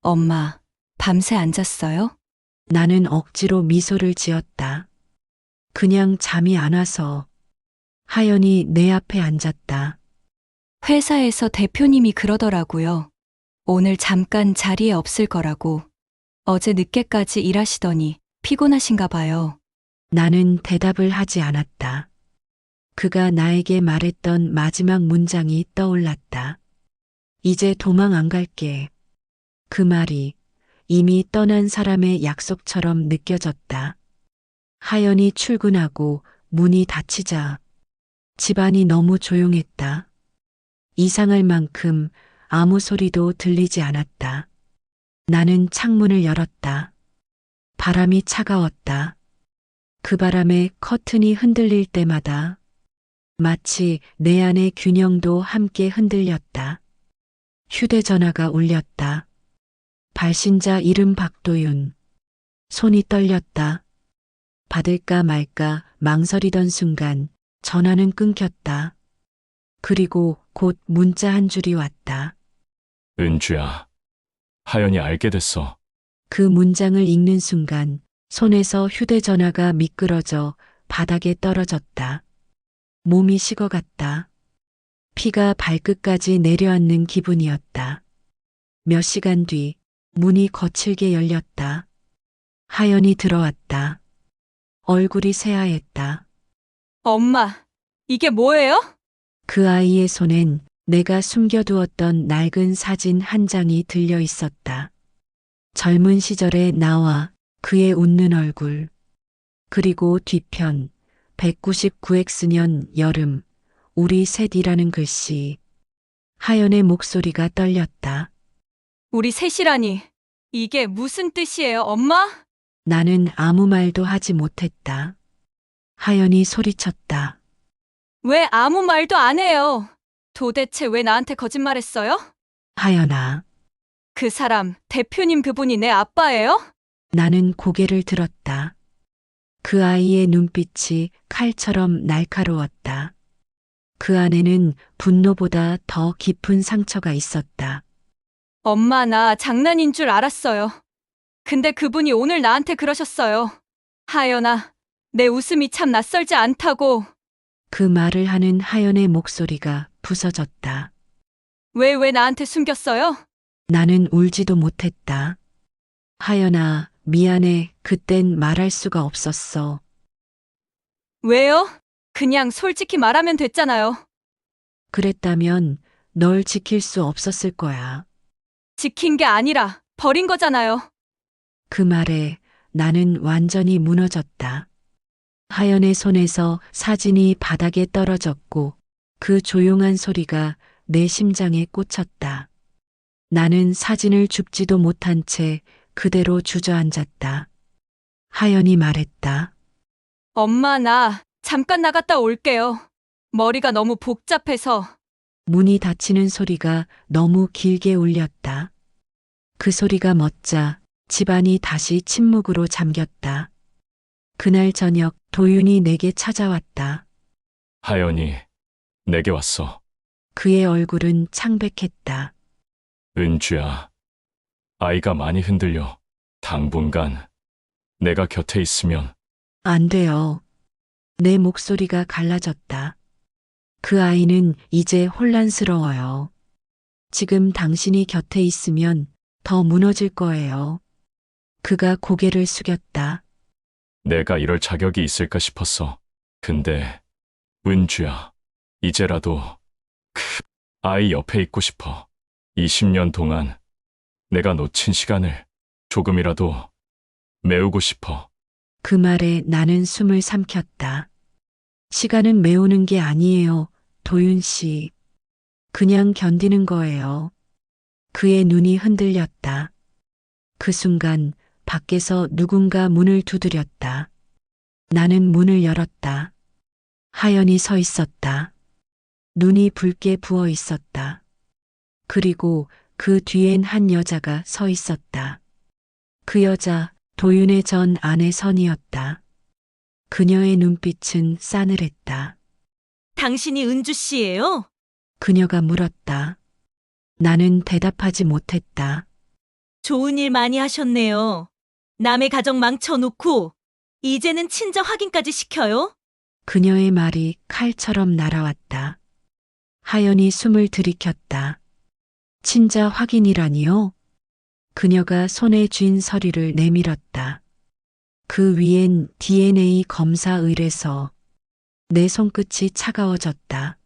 엄마, 밤새 앉았어요? 나는 억지로 미소를 지었다. 그냥 잠이 안 와서. 하연이 내 앞에 앉았다. 회사에서 대표님이 그러더라고요. 오늘 잠깐 자리에 없을 거라고. 어제 늦게까지 일하시더니 피곤하신가 봐요. 나는 대답을 하지 않았다. 그가 나에게 말했던 마지막 문장이 떠올랐다. 이제 도망 안 갈게. 그 말이 이미 떠난 사람의 약속처럼 느껴졌다. 하연이 출근하고 문이 닫히자 집안이 너무 조용했다. 이상할 만큼 아무 소리도 들리지 않았다. 나는 창문을 열었다. 바람이 차가웠다. 그 바람에 커튼이 흔들릴 때마다 마치 내 안의 균형도 함께 흔들렸다. 휴대전화가 울렸다. 발신자 이름 박도윤. 손이 떨렸다. 받을까 말까 망설이던 순간 전화는 끊겼다. 그리고 곧 문자 한 줄이 왔다. 은주야. 하연이 알게 됐어. 그 문장을 읽는 순간 손에서 휴대전화가 미끄러져 바닥에 떨어졌다. 몸이 식어갔다. 피가 발끝까지 내려앉는 기분이었다. 몇 시간 뒤 문이 거칠게 열렸다. 하연이 들어왔다. 얼굴이 새하얗다. 엄마, 이게 뭐예요? 그 아이의 손엔 내가 숨겨두었던 낡은 사진 한 장이 들려 있었다. 젊은 시절의 나와 그의 웃는 얼굴. 그리고 뒤편 199X년 여름 우리 셋이라는 글씨. 하연의 목소리가 떨렸다. 우리 셋이라니. 이게 무슨 뜻이에요, 엄마? 나는 아무 말도 하지 못했다. 하연이 소리쳤다. 왜 아무 말도 안 해요? 도대체 왜 나한테 거짓말했어요? 하연아. 그 사람, 대표님 그분이 내 아빠예요? 나는 고개를 들었다. 그 아이의 눈빛이 칼처럼 날카로웠다. 그 안에는 분노보다 더 깊은 상처가 있었다. 엄마, 나 장난인 줄 알았어요. 근데 그분이 오늘 나한테 그러셨어요. 하연아, 내 웃음이 참 낯설지 않다고. 그 말을 하는 하연의 목소리가 부서졌다. 왜 나한테 숨겼어요? 나는 울지도 못했다. 하연아, 미안해. 그땐 말할 수가 없었어. 왜요? 그냥 솔직히 말하면 됐잖아요. 그랬다면 널 지킬 수 없었을 거야. 지킨 게 아니라 버린 거잖아요. 그 말에 나는 완전히 무너졌다. 하연의 손에서 사진이 바닥에 떨어졌고 그 조용한 소리가 내 심장에 꽂혔다. 나는 사진을 줍지도 못한 채 그대로 주저앉았다. 하연이 말했다. 엄마, 나 잠깐 나갔다 올게요. 머리가 너무 복잡해서. 문이 닫히는 소리가 너무 길게 울렸다. 그 소리가 멎자 집안이 다시 침묵으로 잠겼다. 그날 저녁 도윤이 내게 찾아왔다. 하연이 내게 왔어. 그의 얼굴은 창백했다. 은주야, 아이가 많이 흔들려. 당분간 내가 곁에 있으면 안 돼요. 내 목소리가 갈라졌다. 그 아이는 이제 혼란스러워요. 지금 당신이 곁에 있으면 더 무너질 거예요. 그가 고개를 숙였다. 내가 이럴 자격이 있을까 싶었어. 근데 은주야, 이제라도 아이 옆에 있고 싶어. 20년 동안 내가 놓친 시간을 조금이라도 메우고 싶어. 그 말에 나는 숨을 삼켰다. 시간은 메우는 게 아니에요, 도윤 씨. 그냥 견디는 거예요. 그의 눈이 흔들렸다. 그 순간 밖에서 누군가 문을 두드렸다. 나는 문을 열었다. 하연이 서 있었다. 눈이 붉게 부어 있었다. 그리고 그 뒤엔 한 여자가 서 있었다. 그 여자 도윤의 전 아내 선이었다. 그녀의 눈빛은 싸늘했다. 당신이 은주 씨예요? 그녀가 물었다. 나는 대답하지 못했다. 좋은 일 많이 하셨네요. 남의 가정 망쳐놓고 이제는 친자 확인까지 시켜요? 그녀의 말이 칼처럼 날아왔다. 하연이 숨을 들이켰다. 친자 확인이라니요? 그녀가 손에 쥔 서류를 내밀었다. 그 위엔 DNA 검사 의뢰서. 내 손끝이 차가워졌다.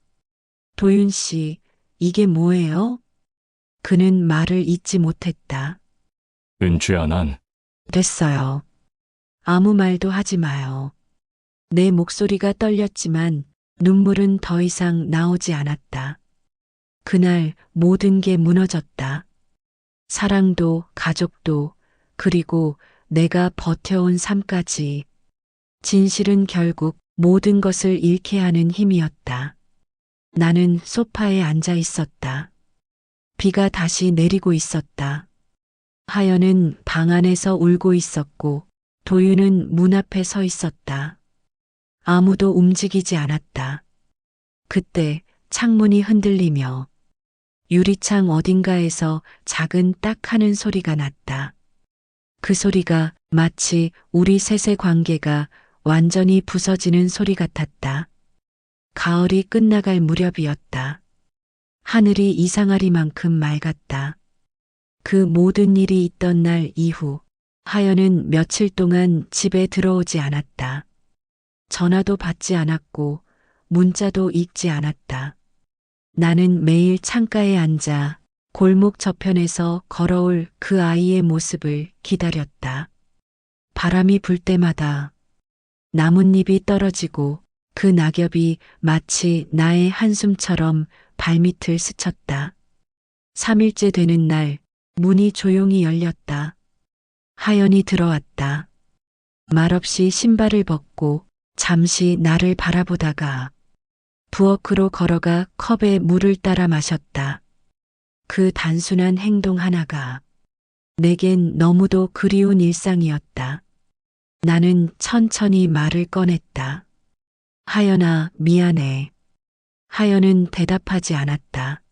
도윤 씨, 이게 뭐예요? 그는 말을 잇지 못했다. 은주야, 난 됐어요. 아무 말도 하지 마요. 내 목소리가 떨렸지만 눈물은 더 이상 나오지 않았다. 그날 모든 게 무너졌다. 사랑도, 가족도, 그리고 내가 버텨온 삶까지. 진실은 결국 모든 것을 잃게 하는 힘이었다. 나는 소파에 앉아 있었다. 비가 다시 내리고 있었다. 하연은 방 안에서 울고 있었고 도윤은 문 앞에 서 있었다. 아무도 움직이지 않았다. 그때 창문이 흔들리며 유리창 어딘가에서 작은 딱 하는 소리가 났다. 그 소리가 마치 우리 셋의 관계가 완전히 부서지는 소리 같았다. 가을이 끝나갈 무렵이었다. 하늘이 이상하리만큼 맑았다. 그 모든 일이 있던 날 이후 하연은 며칠 동안 집에 들어오지 않았다. 전화도 받지 않았고 문자도 읽지 않았다. 나는 매일 창가에 앉아 골목 저편에서 걸어올 그 아이의 모습을 기다렸다. 바람이 불 때마다 나뭇잎이 떨어지고 그 낙엽이 마치 나의 한숨처럼 발밑을 스쳤다. 3일째 되는 날 문이 조용히 열렸다. 하연이 들어왔다. 말없이 신발을 벗고 잠시 나를 바라보다가 부엌으로 걸어가 컵에 물을 따라 마셨다. 그 단순한 행동 하나가 내겐 너무도 그리운 일상이었다. 나는 천천히 말을 꺼냈다. 하연아, 미안해. 하연은 대답하지 않았다.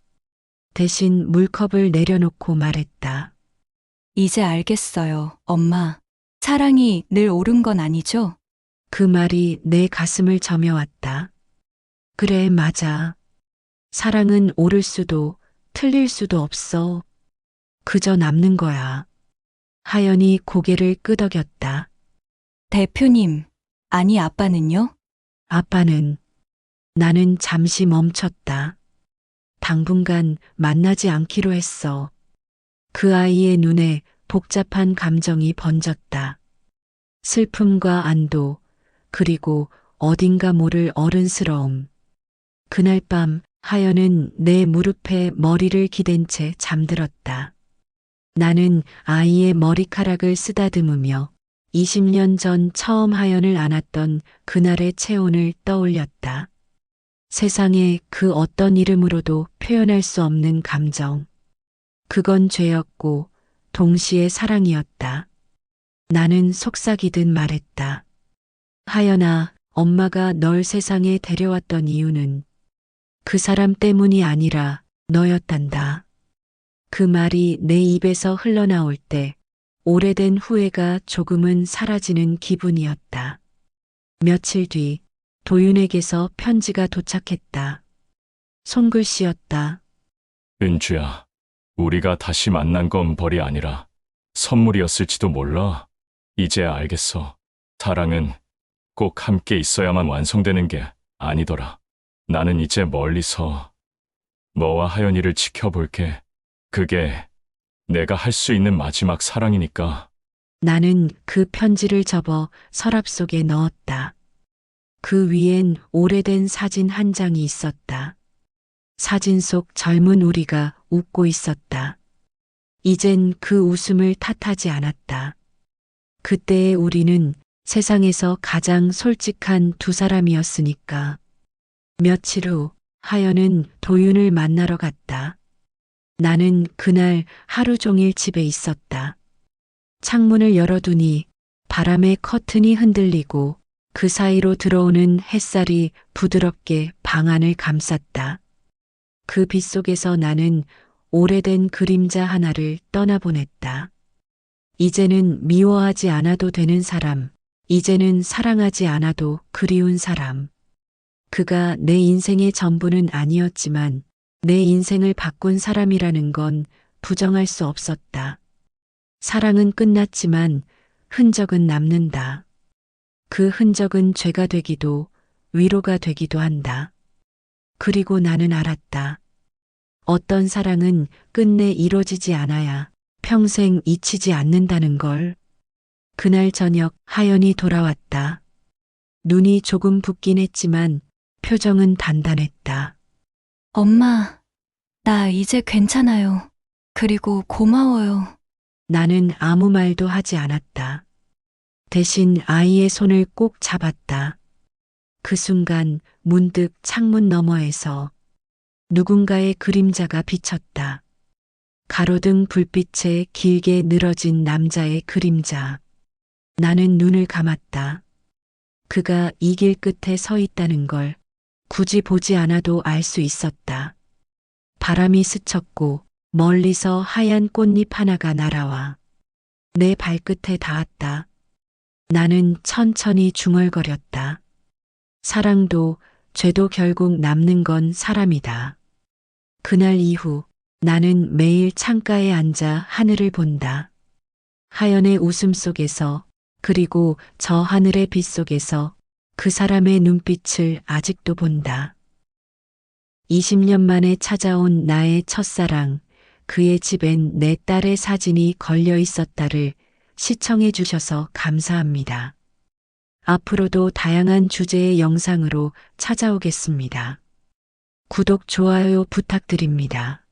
대신 물컵을 내려놓고 말했다. 이제 알겠어요, 엄마. 사랑이 늘 옳은 건 아니죠? 그 말이 내 가슴을 저며왔다. 그래, 맞아. 사랑은 옳을 수도 틀릴 수도 없어. 그저 남는 거야. 하연이 고개를 끄덕였다. 대표님, 아니 아빠는요? 아빠는. 나는 잠시 멈췄다. 당분간 만나지 않기로 했어. 그 아이의 눈에 복잡한 감정이 번졌다. 슬픔과 안도, 그리고 어딘가 모를 어른스러움. 그날 밤 하연은 내 무릎에 머리를 기댄 채 잠들었다. 나는 아이의 머리카락을 쓰다듬으며 20년 전 처음 하연을 안았던 그날의 체온을 떠올렸다. 세상에 그 어떤 이름으로도 표현할 수 없는 감정. 그건 죄였고 동시에 사랑이었다. 나는 속삭이듯 말했다. 하연아, 엄마가 널 세상에 데려왔던 이유는 그 사람 때문이 아니라 너였단다. 그 말이 내 입에서 흘러나올 때 오래된 후회가 조금은 사라지는 기분이었다. 며칠 뒤 도윤에게서 편지가 도착했다. 손글씨였다. 은주야, 우리가 다시 만난 건 벌이 아니라 선물이었을지도 몰라. 이제 알겠어. 사랑은 꼭 함께 있어야만 완성되는 게 아니더라. 나는 이제 멀리서 너와 하연이를 지켜볼게. 그게 내가 할 수 있는 마지막 사랑이니까. 나는 그 편지를 접어 서랍 속에 넣었다. 그 위엔 오래된 사진 한 장이 있었다. 사진 속 젊은 우리가 웃고 있었다. 이젠 그 웃음을 탓하지 않았다. 그때의 우리는 세상에서 가장 솔직한 두 사람이었으니까. 며칠 후 하연은 도윤을 만나러 갔다. 나는 그날 하루 종일 집에 있었다. 창문을 열어두니 바람에 커튼이 흔들리고 그 사이로 들어오는 햇살이 부드럽게 방 안을 감쌌다. 그 빛 속에서 나는 오래된 그림자 하나를 떠나보냈다. 이제는 미워하지 않아도 되는 사람, 이제는 사랑하지 않아도 그리운 사람. 그가 내 인생의 전부는 아니었지만 내 인생을 바꾼 사람이라는 건 부정할 수 없었다. 사랑은 끝났지만 흔적은 남는다. 그 흔적은 죄가 되기도 위로가 되기도 한다. 그리고 나는 알았다. 어떤 사랑은 끝내 이루어지지 않아야 평생 잊히지 않는다는 걸. 그날 저녁 하연이 돌아왔다. 눈이 조금 붓긴 했지만 표정은 단단했다. 엄마, 나 이제 괜찮아요. 그리고 고마워요. 나는 아무 말도 하지 않았다. 대신 아이의 손을 꼭 잡았다. 그 순간 문득 창문 너머에서 누군가의 그림자가 비쳤다. 가로등 불빛에 길게 늘어진 남자의 그림자. 나는 눈을 감았다. 그가 이 길 끝에 서 있다는 걸 굳이 보지 않아도 알 수 있었다. 바람이 스쳤고 멀리서 하얀 꽃잎 하나가 날아와 내 발끝에 닿았다. 나는 천천히 중얼거렸다. 사랑도 죄도 결국 남는 건 사람이다. 그날 이후 나는 매일 창가에 앉아 하늘을 본다. 하연의 웃음 속에서 그리고 저 하늘의 빛 속에서 그 사람의 눈빛을 아직도 본다. 20년 만에 찾아온 나의 첫사랑, 그의 집엔 내 딸의 사진이 걸려 있었다를 시청해 주셔서 감사합니다. 앞으로도 다양한 주제의 영상으로 찾아오겠습니다. 구독, 좋아요 부탁드립니다.